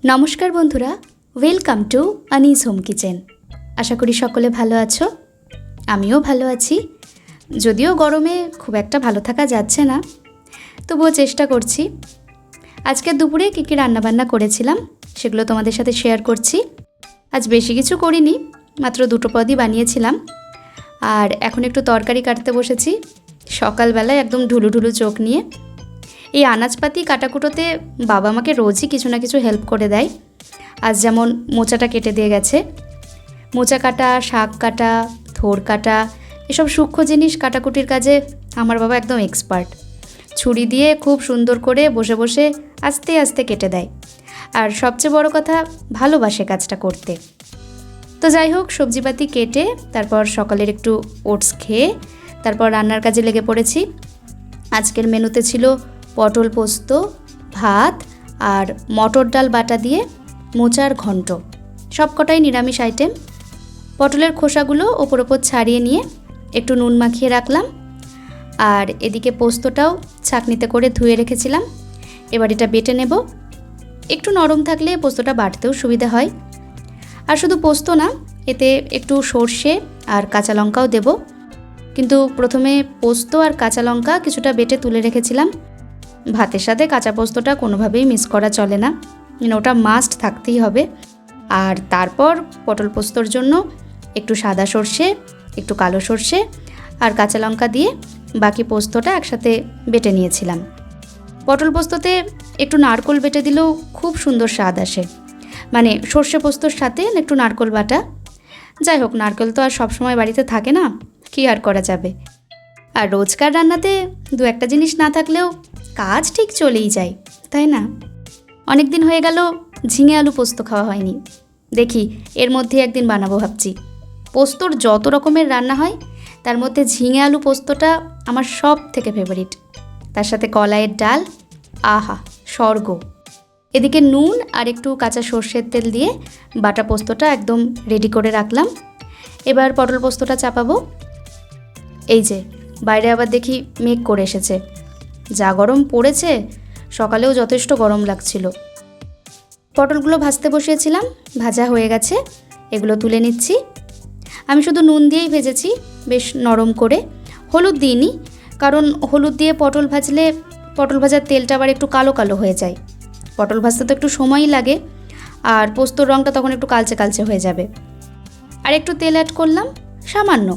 নমস্কার বন্ধুরা, welcome to Anis home kitchen. আশা করি সকলে ভালো আছো। আমিও ভালো আছি, যদিও গরমে খুব একটা ভালো থাকা যাচ্ছে না, তবুও চেষ্টা করছি। আজকে দুপুরে কী কী রান্নাবান্না করেছিলাম সেগুলো তোমাদের সাথে শেয়ার করছি। আজ বেশি কিছু করিনি, মাত্র দুটো পদই বানিয়েছিলাম। আর এখন একটু তরকারি কাটতে বসেছি, সকালবেলায় একদম ঢুলু ঢুলু চোখ নিয়ে। এই আনাজপাতি কাটাকুটোতে বাবা আমাকে রোজই কিছু না কিছু হেল্প করে দেয়। আজ যেমন মোচাটা কেটে দিয়ে গেছে। মোচা কাটা, শাক কাটা, থোর কাটা, এসব সূক্ষ্ম জিনিস কাটাকুটির কাজে আমার বাবা একদম এক্সপার্ট। ছুরি দিয়ে খুব সুন্দর করে বসে বসে আস্তে আস্তে কেটে দেয়। আর সবচেয়ে বড় কথা, ভালোবাসে কাজটা করতে। তো যাই হোক, সবজিপাতি কেটে তারপর সকালের একটু ওটস খেয়ে তারপর রান্নার কাজে লেগে পড়েছি। আজকের মেনুতে ছিল পটল পোস্ত, ভাত আর মটর ডাল বাটা দিয়ে মোচার ঘন্ট, সবকটাই নিরামিষ আইটেম। পটলের খোসাগুলো ওপর ওপর ছাড়িয়ে নিয়ে একটু নুন মাখিয়ে রাখলাম। আর এদিকে পোস্তটাও ছাঁকনিতে করে ধুয়ে রেখেছিলাম। এবার এটা বেটে নেব। একটু নরম থাকলে পোস্তটা বাটতেও সুবিধা হয়। আর শুধু পোস্ত না, এতে একটু সর্ষে আর কাঁচা লঙ্কাও দেব। কিন্তু প্রথমে পোস্ত আর কাঁচা লঙ্কা কিছুটা বেটে তুলে রেখেছিলাম। ভাতের সাথে কাঁচা পোস্তটা কোনোভাবেই মিস করা চলে না, ওটা মাস্ট থাকতেই হবে। আর তারপর পটল পোস্তর জন্য একটু সাদা সর্ষে, একটু কালো সর্ষে আর কাঁচা লঙ্কা দিয়ে বাকি পোস্তটা একসাথে বেটে নিয়েছিলাম। পটল পোস্ততে একটু নারকোল বেটে দিলেও খুব সুন্দর স্বাদ আসে, মানে সর্ষে পোস্তর সাথে একটু নারকোল বাটা। যাই হোক, নারকেল তো আর সবসময় বাড়িতে থাকে না, কী আর করা যাবে। আর রোজকার রান্নাতে দু একটা জিনিস না থাকলেও কাজ ঠিক চলেই যায়, তাই না? অনেক দিন হয়ে গেল ঝিঙে আলু পোস্ত খাওয়া হয়নি। দেখি এর মধ্যে একদিন বানাবো ভাবছি। পোস্তর যত রকমের রান্না হয় তার মধ্যে ঝিঙে আলু পোস্তটা আমার সব থেকে ফেভারিট। তার সাথে কলাইয়ের ডাল, আহা স্বর্গ। এদিকে নুন আর একটু কাঁচা সর্ষের তেল দিয়ে বাটা পোস্তটা একদম রেডি করে রাখলাম। এবার পটল পোস্তটা চাপাবো। এই যে বাইরে আবার দেখি মেঘ করে এসেছে। যা গরম পড়েছে, সকালেও যথেষ্ট গরম লাগছিল। পটলগুলো ভাজতে বসিয়েছিলাম, ভাজা হয়ে গেছে, এগুলো তুলে নিচ্ছি। আমি শুধু নুন দিয়েই ভেজেছি, বেশ নরম করে। হলুদ দিইনি, কারণ হলুদ দিয়ে পটল ভাজলে পটল ভাজার তেলটা আবার একটু কালো কালো হয়ে যায়। পটল ভাজতে তো একটু সময়ই লাগে, আর পোস্তর রঙটা তখন একটু কালচে কালচে হয়ে যাবে। আর একটু তেল অ্যাড করলাম, সামান্য।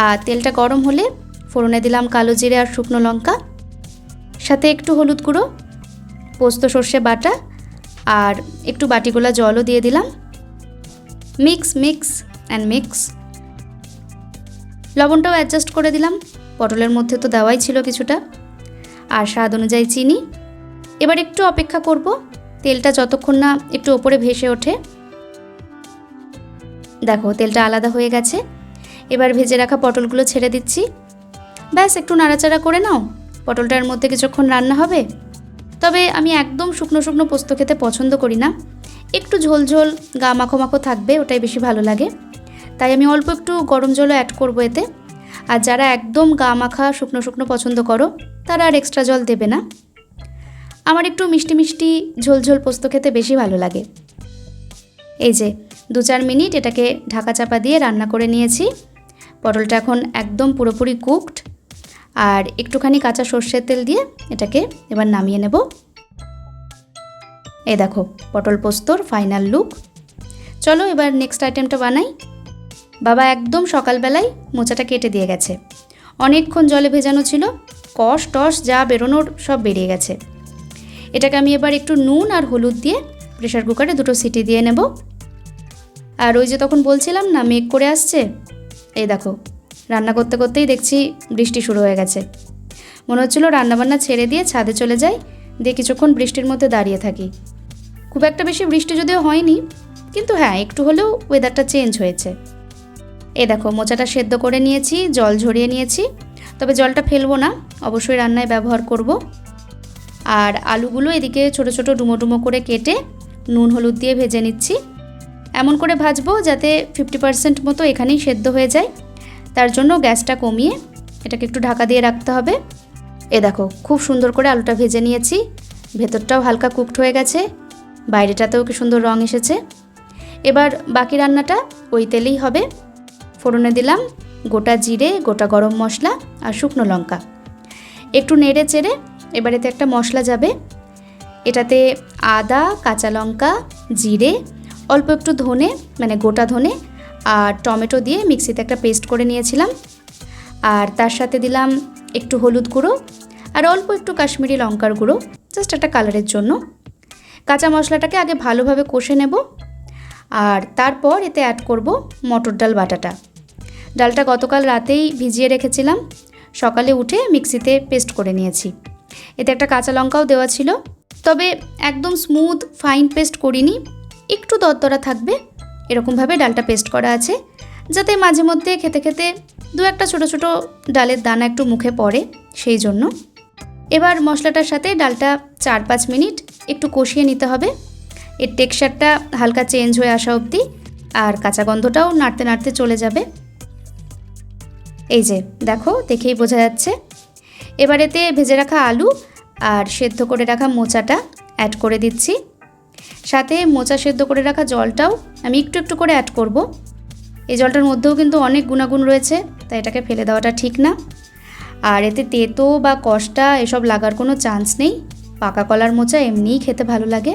আর তেলটা গরম হলে ফোড়নে দিলাম কালো জিরে আর শুকনো লঙ্কা, সাথে একটু হলুদ গুঁড়ো, পোস্ত সর্ষে বাটা আর একটু বাটিগোলা জলও দিয়ে দিলাম। Mix mix and mix. লবণটাও অ্যাডজাস্ট করে দিলাম, পটলের মধ্যে তো দেওয়াই ছিল কিছুটা। আর স্বাদ অনুযায়ী চিনি। এবার একটু অপেক্ষা করব তেলটা যতক্ষণ না একটু ওপরে ভেসে ওঠে। দেখো তেলটা আলাদা হয়ে গেছে। এবার ভেজে রাখা পটলগুলো ছেড়ে দিচ্ছি। ব্যাস একটু নাড়াচাড়া করে নাও, পটলটার মধ্যে কিছুক্ষণ রান্না হবে। তবে আমি একদম শুকনো শুকনো পোস্ত খেতে পছন্দ করি না, একটু ঝোল ঝোল গা মাখো মাখো থাকবে, ওটাই বেশি ভালো লাগে। তাই আমি অল্প একটু গরম জলও অ্যাড করবো এতে। আর যারা একদম গা মাখা শুকনো শুকনো পছন্দ করো, তারা আর এক্সট্রা জল দেবে না। আমার একটু মিষ্টি মিষ্টি ঝোল ঝোল পোস্ত খেতে বেশি ভালো লাগে। এই যে 2-4 মিনিট এটাকে ঢাকা চাপা দিয়ে রান্না করে নিয়েছি। পটলটা এখন একদম পুরোপুরি কুকড। আর একটুখানি কাঁচা সর্ষের তেল দিয়ে এটাকে এবার নামিয়ে নেব। এই দেখো পটল পোস্তর ফাইনাল লুক। চলো এবার নেক্সট আইটেমটা বানাই। বাবা একদম সকালবেলায় মোচাটা কেটে দিয়ে গেছে। অনেকক্ষণ জলে ভেজানো ছিল, কষ টস যা বেরোনোর সব বেরিয়ে গেছে। এটাকে আমি এবার একটু নুন আর হলুদ দিয়ে প্রেশার কুকারে 2টো সিটি দিয়ে নেব। আর ওই যে তখন বলছিলাম না মেঘ করে আসছে, এই দেখো রান্না করতে করতেই দেখছি বৃষ্টি শুরু হয়ে গেছে। মনে হচ্ছিল রান্নাবান্না ছেড়ে দিয়ে ছাদে চলে যাই, দিয়ে কিছুক্ষণ বৃষ্টির মধ্যে দাঁড়িয়ে থাকি। খুব একটা বেশি বৃষ্টি যদিও হয়নি, কিন্তু হ্যাঁ একটু হলেও ওয়েদারটা চেঞ্জ হয়েছে। এই দেখো মোচাটা সেদ্ধ করে নিয়েছি, জল ঝরিয়ে নিয়েছি। তবে জলটা ফেলবো না, অবশ্যই রান্নায় ব্যবহার করব। আর আলুগুলো এদিকে ছোটো ছোটো ডুমো ডুমো করে কেটে নুন হলুদ দিয়ে ভেজে নিচ্ছি। এমন করে ভাজবো যাতে 50% মতো এখানেই সেদ্ধ হয়ে যায়। তার জন্য গ্যাসটা কমিয়ে এটাকে একটু ঢাকা দিয়ে রাখতে হবে। দেখো খুব সুন্দর করে আলুটা ভেজে নিয়েছি, ভেতরটাও হালকা কুকড হয়ে গেছে, বাইরেটাতেও কি সুন্দর রং এসেছে। এবার বাকি রান্নাটা ওই তেলেই হবে। ফোড়নে দিলাম গোটা জিরে, গোটা গরম মশলা আর শুকনো লঙ্কা। একটু নেড়ে চেড়ে এবার এতে একটা মশলা যাবে। এটাতে আদা, কাঁচা লঙ্কা, জিরে, অল্প একটু ধনে মানে গোটা ধনে আর টমেটো দিয়ে মিক্সিতে একটা পেস্ট করে নিয়েছিলাম। আর তার সাথে দিলাম একটু হলুদ গুঁড়ো আর অল্প একটু কাশ্মীরি লঙ্কার গুঁড়ো, জাস্ট একটা কালারের জন্য। কাঁচা মশলাটাকে আগে ভালোভাবে কষে নেব আর তারপর এতে অ্যাড করব মটর ডাল বাটাটা। ডালটা গতকাল রাতেই ভিজিয়ে রেখেছিলাম, সকালে উঠে মিক্সিতে পেস্ট করে নিয়েছি। এতে একটা কাঁচা লঙ্কাও দেওয়া ছিল, তবে একদম স্মুথ ফাইন পেস্ট করিনি, একটু দরদরা থাকবে এরকমভাবে ডালটা পেস্ট করা আছে, যাতে মাঝে মধ্যে খেতে খেতে দু একটা ছোটো ছোটো ডালের দানা একটু মুখে পড়ে, সেই জন্য। এবার মশলাটার সাথে ডালটা 4-5 মিনিট একটু কষিয়ে নিতে হবে। এর টেক্সচারটা হালকা চেঞ্জ হয়ে আসা অবধি, আর কাঁচা গন্ধটাও নাড়তে নাড়তে চলে যাবে। এই যে দেখো, দেখেই বোঝা যাচ্ছে। এবার এতে ভেজে রাখা আলু আর সেদ্ধ করে রাখা মোচাটা অ্যাড করে দিচ্ছি। সাথে মোচা সেদ্ধ করে রাখা জলটাও আমি একটু একটু করে অ্যাড করব। এই জলটার মধ্যেও কিন্তু অনেক গুণাগুণ রয়েছে, তাই এটাকে ফেলে দেওয়াটা ঠিক না। আর এতে তেতো বা কষ্টা এসব লাগার কোনো চান্স নেই। পাকা কলার মোচা এমনিই খেতে ভালো লাগে।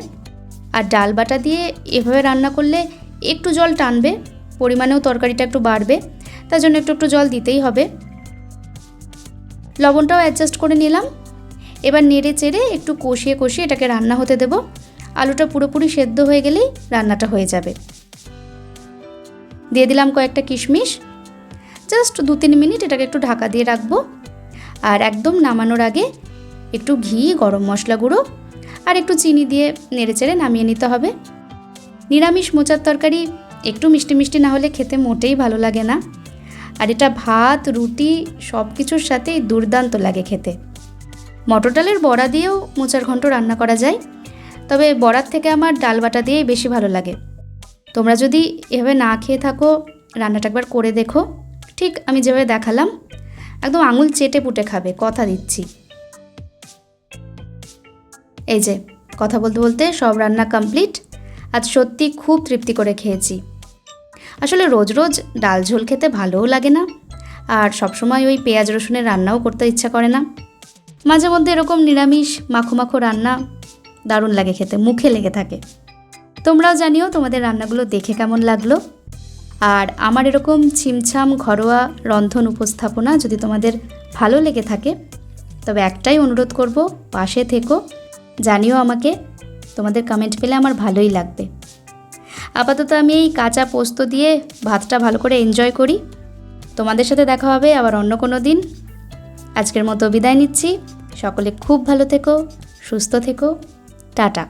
আর ডাল বাটা দিয়ে এভাবে রান্না করলে একটু জল টানবে, পরিমাণেও তরকারিটা একটু বাড়বে, তার জন্য একটু একটু জল দিতেই হবে। লবণটাও অ্যাডজাস্ট করে নিলাম। এবার নেড়ে চেড়ে একটু কষিয়ে কষিয়ে এটাকে রান্না হতে দেব। আলুটা পুরোপুরি সেদ্ধ হয়ে গেলেই রান্নাটা হয়ে যাবে। দিয়ে দিলাম কয়েকটা কিশমিশ। জাস্ট 2-3 মিনিট এটাকে একটু ঢাকা দিয়ে রাখবো। আর একদম নামানোর আগে একটু ঘি, গরম মশলা গুঁড়ো আর একটু চিনি দিয়ে নেড়ে চেড়ে নামিয়ে নিতে হবে। নিরামিষ মোচার তরকারি একটু মিষ্টি মিষ্টি না হলে খেতে মোটেই ভালো লাগে না। আর এটা ভাত, রুটি সব কিছুর সাথেই দুর্দান্ত লাগে খেতে। মটর ডালের বড়া দিয়েও মোচার ঘন্ট রান্না করা যায়, তবে বড়ার থেকে আমার ডাল বাটা দিয়েই বেশি ভালো লাগে। তোমরা যদি এভাবে না খেয়ে থাকো, রান্নাটা একবার করে দেখো, ঠিক আমি যেভাবে দেখালাম, একদম আঙুল চেটে পুটে খাবে, কথা দিচ্ছি। এই যে কথা বলতে বলতে সব রান্না কমপ্লিট। আজ সত্যি খুব তৃপ্তি করে খেয়েছি। আসলে রোজ রোজ ডাল ঝোল খেতে ভালোও লাগে না, আর সবসময় ওই পেঁয়াজ রসুনের রান্নাও করতে ইচ্ছা করে না। মাঝে মধ্যে এরকম নিরামিষ মাখো মাখো রান্না দারুণ লাগে খেতে, মুখে লেগে থাকে। তোমরাও জানিও তোমাদের রান্নাগুলো দেখে কেমন লাগলো। আর আমার এরকম ছিমছাম ঘরোয়া রন্ধন উপস্থাপনা যদি তোমাদের ভালো লেগে থাকে, তবে একটাই অনুরোধ করব, পাশে থেকো, জানিও আমাকে। তোমাদের কমেন্ট পেলে আমার ভালোই লাগবে। আপাতত আমি এই কাঁচা পোস্ত দিয়ে ভাতটা ভালো করে এনজয় করি। তোমাদের সাথে দেখা হবে আবার অন্য কোনো দিন। আজকের মতো বিদায় নিচ্ছি। সকলে খুব ভালো থেকো, সুস্থ থেকো। টাটা।